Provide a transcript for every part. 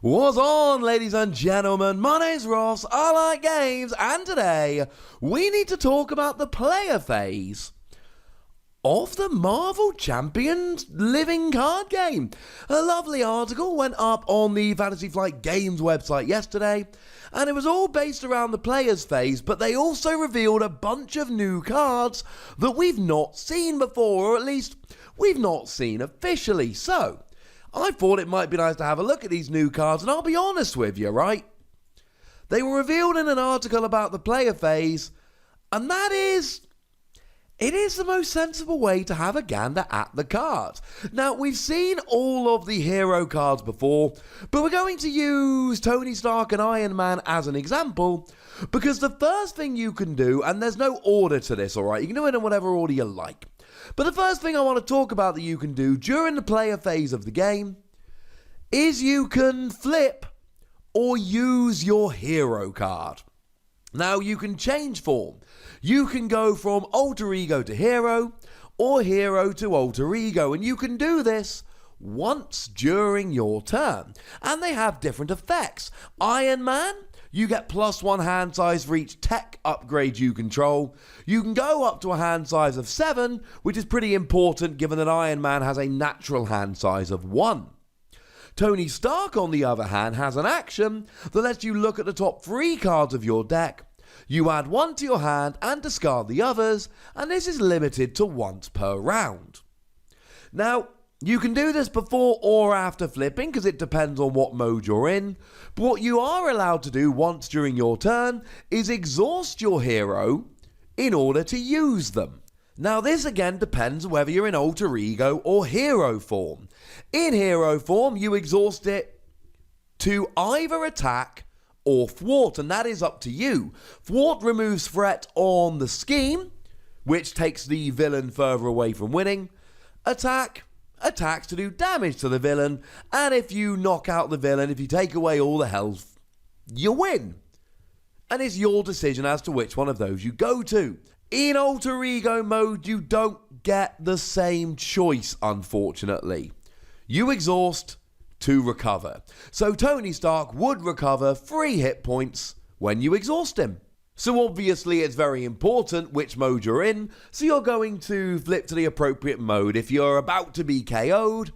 What's on, ladies and gentlemen? My name's Ross, I like games, and today we need to talk about the player phase of the Marvel Champions living card game. A lovely article went up on the Fantasy Flight Games website yesterday, and it was all based around the players phase, but they also revealed a bunch of new cards that we've not seen before, or at least we've not seen officially. So I thought it might be nice to have a look at these new cards, and I'll be honest with you, right? They were revealed in an article about the player phase, and it is the most sensible way to have a gander at the cards. Now, we've seen all of the hero cards before, but we're going to use Tony Stark and Iron Man as an example, because the first thing you can do, and there's no order to this, alright? You can do it in whatever order you like. But the first thing I want to talk about that you can do during the player phase of the game is you can flip or use your hero card. Now, you can change form. You can go from alter ego to hero or hero to alter ego, and you can do this once during your turn. And they have different effects. Iron Man, you get +1 hand size for each tech upgrade you control. You can go up to a hand size of 7, which is pretty important given that Iron Man has a natural hand size of 1. Tony Stark, on the other hand, has an action that lets you look at the top 3 cards of your deck. You add 1 to your hand and discard the others, and this is limited to once per round. Now, you can do this before or after flipping because it depends on what mode you're in, but what you are allowed to do once during your turn is exhaust your hero in order to use them. Now, this again depends whether you're in alter ego or hero form. In hero form, you exhaust it to either attack or thwart, and that is up to you. Thwart removes threat on the scheme, which takes the villain further away from winning. Attack attacks to do damage to the villain, and if you knock out the villain, if you take away all the health, you win. And it's your decision as to which one of those you go to. In alter ego mode, you don't get the same choice, unfortunately. You exhaust to recover. So Tony Stark would recover 3 hit points when you exhaust him. So obviously it's very important which mode you're in, so you're going to flip to the appropriate mode. If you're about to be KO'd,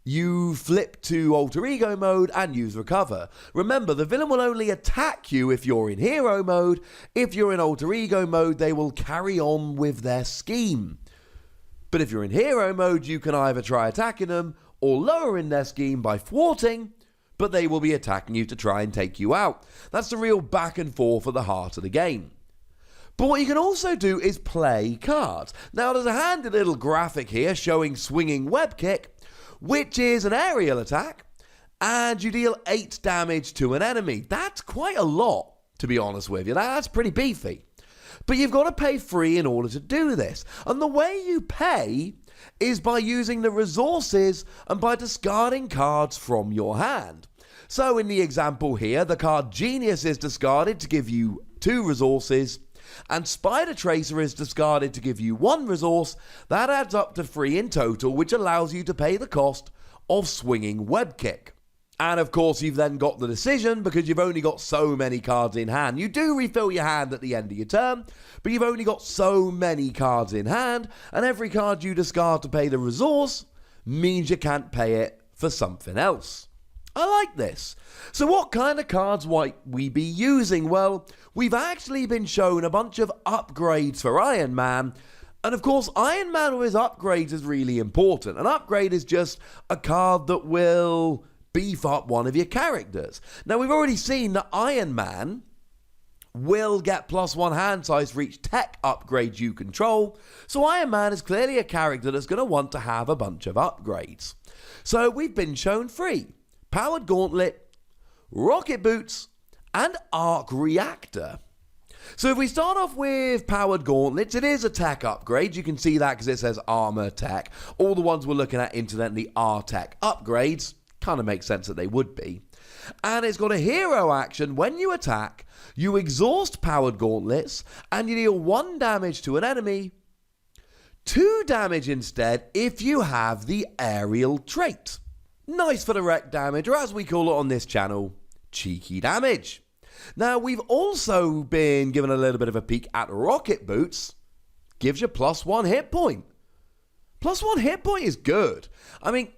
you flip to alter ego mode and use recover. Remember, the villain will only attack you if you're in hero mode. If you're in alter ego mode, they will carry on with their scheme. But if you're in hero mode, you can either try attacking them or lowering their scheme by thwarting, but they will be attacking you to try and take you out. That's the real back and forth at the heart of the game. But what you can also do is play cards. Now, there's a handy little graphic here showing swinging web kick, which is an aerial attack, and you deal 8 damage to an enemy. That's quite a lot, to be honest with you. That's pretty beefy. But you've got to pay 3 in order to do this. And the way you pay is by using the resources and by discarding cards from your hand. So in the example here, the card Genius is discarded to give you 2 resources, and Spider Tracer is discarded to give you 1 resource. That adds up to 3 in total, which allows you to pay the cost of swinging web kick. And of course, you've then got the decision because you've only got so many cards in hand. You do refill your hand at the end of your turn, but you've only got so many cards in hand, and every card you discard to pay the resource means you can't pay it for something else. I like this. So what kind of cards might we be using? Well, we've actually been shown a bunch of upgrades for Iron Man. And of course, Iron Man with his upgrades is really important. An upgrade is just a card that will beef up one of your characters. Now, we've already seen that Iron Man will get +1 hand size for each tech upgrade you control. So Iron Man is clearly a character that's going to want to have a bunch of upgrades. So we've been shown 3. Powered Gauntlet, Rocket Boots, and Arc Reactor. So if we start off with Powered Gauntlets, it is a tech upgrade. You can see that because it says Armor Tech. All the ones we're looking at incidentally are tech upgrades. Kind of makes sense that they would be. And it's got a hero action. When you attack, you exhaust Powered Gauntlets and you deal 1 damage to an enemy. 2 damage instead if you have the aerial trait. Nice for the wreck damage, or as we call it on this channel, cheeky damage. Now, we've also been given a little bit of a peek at rocket boots. Gives you +1 hit point. +1 hit point is good. I mean,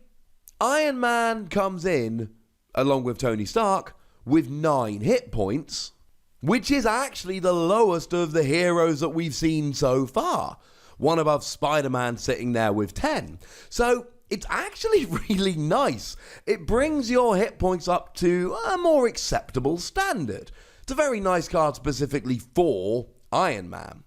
Iron Man comes in, along with Tony Stark, with 9 hit points, which is actually the lowest of the heroes that we've seen so far. One above Spider-Man sitting there with 10. So it's actually really nice. It brings your hit points up to a more acceptable standard. It's a very nice card specifically for Iron Man.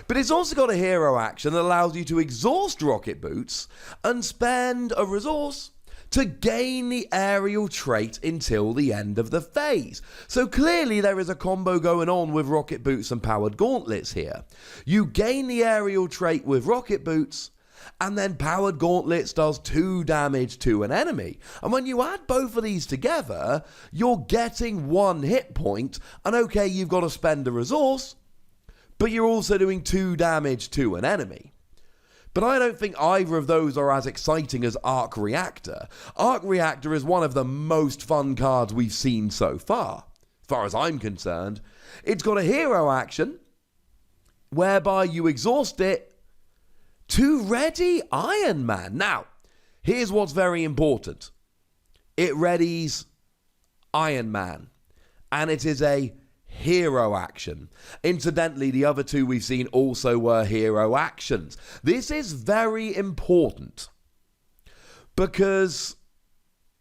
But it's also got a hero action that allows you to exhaust rocket boots and spend a resource to gain the aerial trait until the end of the phase. So clearly there is a combo going on with rocket boots and powered gauntlets here. You gain the aerial trait with rocket boots, and then powered gauntlets does 2 damage to an enemy. And when you add both of these together, you're getting 1 hit point, and okay, you've got to spend a resource, but you're also doing 2 damage to an enemy. But I don't think either of those are as exciting as Arc Reactor. Arc Reactor is one of the most fun cards we've seen so far as I'm concerned. It's got a hero action, whereby you exhaust it to ready Iron Man. Now, here's what's very important. It readies Iron Man, and it is a hero action. Incidentally, the other 2 we've seen also were hero actions. This is very important because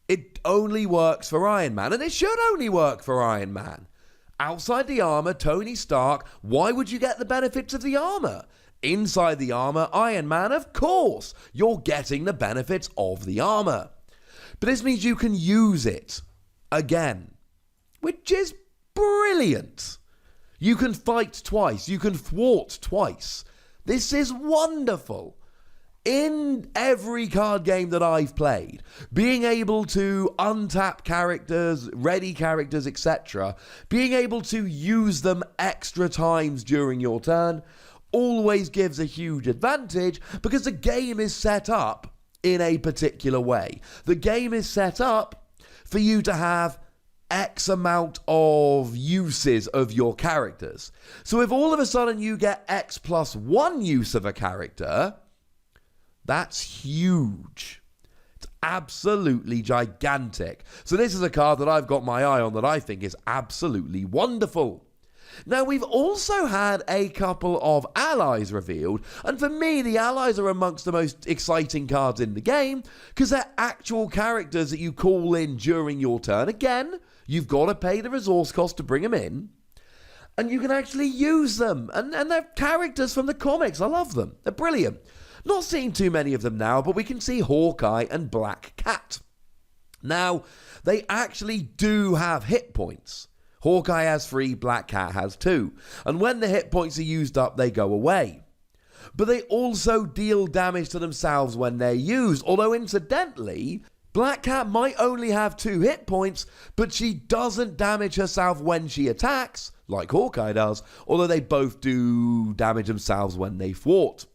it only works for Iron Man, and it should only work for Iron Man. Outside the armor, Tony Stark, why would you get the benefits of the armor? Inside the armor, Iron Man, of course, you're getting the benefits of the armor. But this means you can use it again, which is brilliant. You can fight twice. You can thwart twice. This is wonderful. In every card game that I've played, being able to untap characters, ready characters, etc., being able to use them extra times during your turn always gives a huge advantage because the game is set up in a particular way. The game is set up for you to have X amount of uses of your characters. So if all of a sudden you get X plus 1 use of a character, that's huge. It's absolutely gigantic. So this is a card that I've got my eye on that I think is absolutely wonderful. Now, we've also had a couple of allies revealed, and for me, the allies are amongst the most exciting cards in the game, because they're actual characters that you call in during your turn. Again, you've got to pay the resource cost to bring them in, and you can actually use them, and they're characters from the comics. I love them. They're brilliant. Not seeing too many of them now, but we can see Hawkeye and Black Cat. Now, they actually do have hit points. Hawkeye has 3, Black Cat has 2. And when the hit points are used up, they go away. But they also deal damage to themselves when they're used. Although, incidentally, Black Cat might only have 2 hit points, but she doesn't damage herself when she attacks, like Hawkeye does, although they both do damage themselves when they thwart.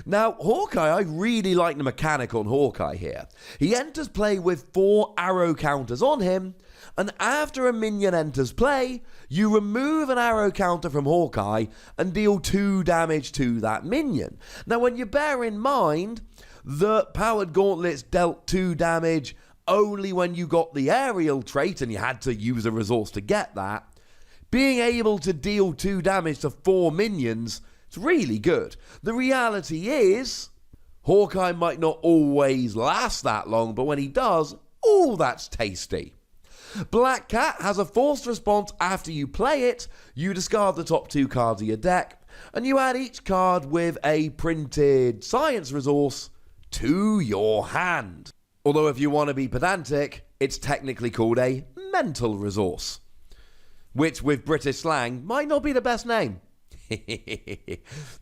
Now, Hawkeye, I really like the mechanic on Hawkeye here. He enters play with 4 arrow counters on him, and after a minion enters play, you remove an arrow counter from Hawkeye and deal 2 damage to that minion. Now, when you bear in mind that Powered Gauntlets dealt 2 damage only when you got the aerial trait and you had to use a resource to get that, being able to deal 2 damage to 4 minions, it's really good. The reality is, Hawkeye might not always last that long, but when he does, ooh, that's tasty. Black Cat has a forced response after you play it. You discard the top 2 cards of your deck, and you add each card with a printed science resource to your hand. Although if you want to be pedantic, it's technically called a mental resource, which with British slang might not be the best name.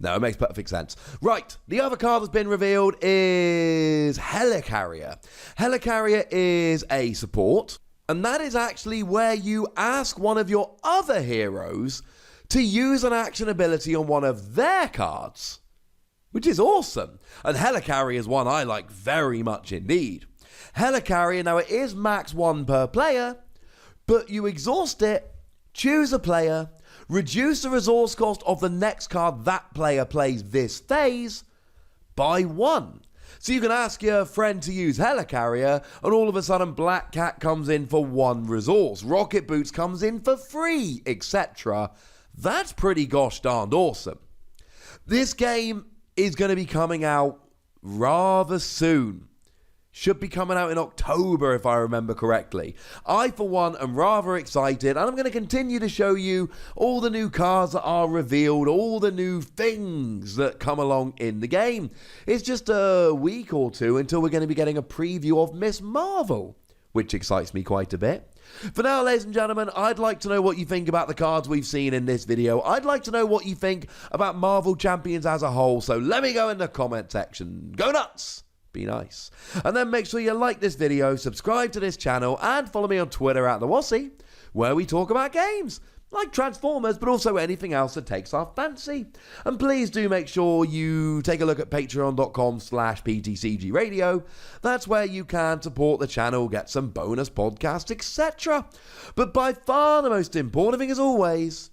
No, it makes perfect sense. Right, the other card that's been revealed is Helicarrier. Helicarrier is a support, and that is actually where you ask one of your other heroes to use an action ability on one of their cards, which is awesome. And Helicarrier is one I like very much indeed. Helicarrier, now it is max 1 per player, but you exhaust it, choose a player, reduce the resource cost of the next card that player plays this phase by 1. So you can ask your friend to use Helicarrier, and all of a sudden Black Cat comes in for 1 resource, Rocket Boots comes in for 3, etc. That's pretty gosh darned awesome. This game is going to be coming out rather soon. Should be coming out in October, if I remember correctly. I, for one, am rather excited, and I'm going to continue to show you all the new cards that are revealed, all the new things that come along in the game. It's just a week or two until we're going to be getting a preview of Miss Marvel, which excites me quite a bit. For now, ladies and gentlemen, I'd like to know what you think about the cards we've seen in this video. I'd like to know what you think about Marvel Champions as a whole, so let me go in the comment section. Go nuts! Be nice. And then make sure you like this video, subscribe to this channel, and follow me on Twitter at the Wossy, where we talk about games like Transformers, but also anything else that takes our fancy. And please do make sure you take a look at patreon.com/PTCGradio. That's where you can support the channel, get some bonus podcasts, etc. But by far the most important thing, as always,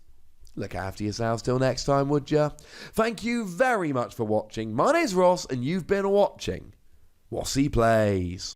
look after yourselves till next time, would ya? Thank you very much for watching. My name's Ross, and you've been watching Wossy Plays.